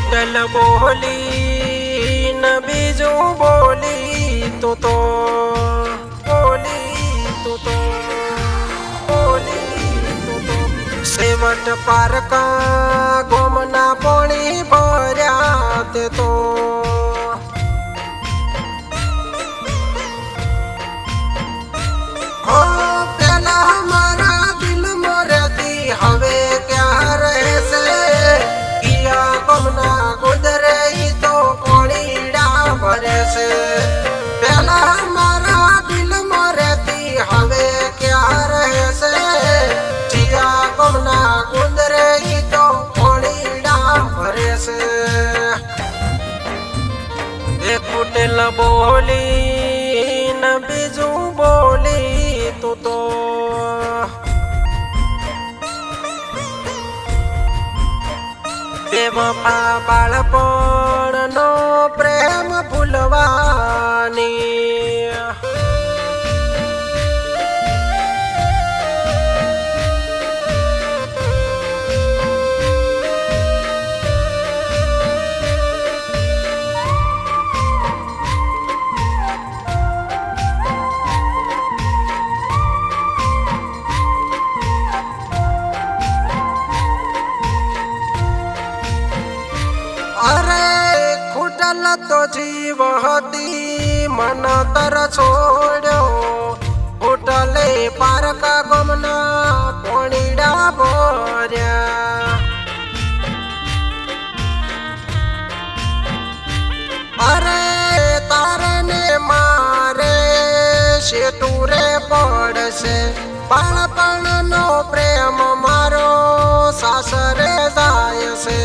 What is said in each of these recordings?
hotel બોલી ન બીજું બોલી તો સેવટ પારકા ગોમના પાણી ભર્યા તે તો પેલા મારા દિલમાં રહેતી હવે ક્યાં રહેશે ઈયા ગોમના ગુદરે તો પાણીડા ભરે છે પેલા મારા દિલમાં રહેતી હવે ક્યાં રહેશે જીયા ગોમના ગુદરે તો પાણીડા ભરે છે એક કુટેલ બોલી ન બીજું બોલી તો બેવફા બાળપણનો પ્રેમ ભૂલવાની અરે ખૂટલ તો જીવ હતી મન તર છોડ્યો ખૂટલે પારકા ગમના પોણીડા ભર્યા અરે તારે ને મારે શેતુરે પડશે બાળપણનો પ્રેમ મારો સાસરે જાય છે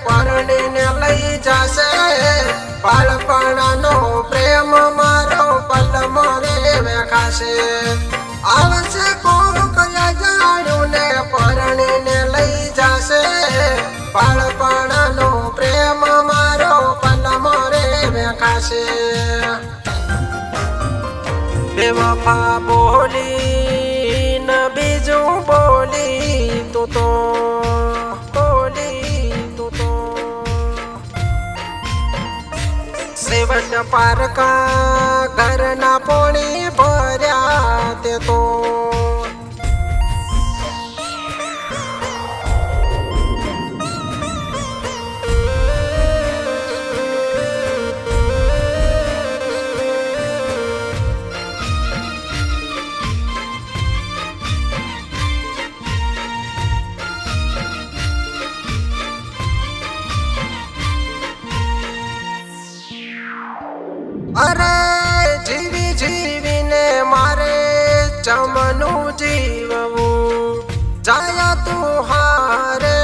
પરણીને લઈ જશે બાળપણનો પ્રેમ મારો પલમાં રે વેખાશે આવશે કોક જાણ્યું ને પરણીને લઈ જશે બાળપણનો પ્રેમ મારો પલમાં રે વેખાશે બેવફા બોલી ન બીજું બોલી તો સેવટ પારકા ઘરના પોણી ભર્યા તે તો અરે જીવી જીવીને મારે ચમનું જીવવું જાય તું હારે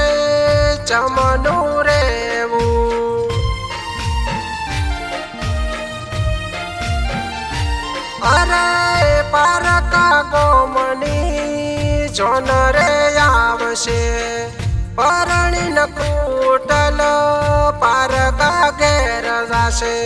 ચમનું રેવું અરે પારકા ગોમની જોન રે આવશે પરણી ન કૂટલ પારકા ઘેર જશે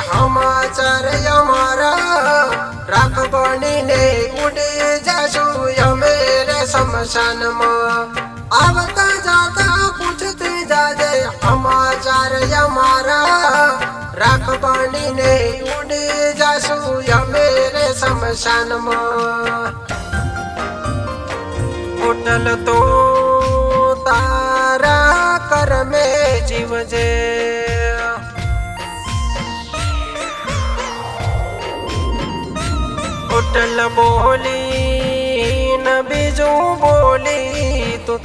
સમાચાર અમારા રાખ બનીને ઉડી જશું અમે રે શમશાનમાં આવતા જાતા પૂછતી જાજે સમાચાર અમારા રાખ બનીને ઉડી જશું અમે રે શમશાનમાં હોટલ તો તારા કરમે જીવજે હોટલ બોલી ન બીજું બોલી તો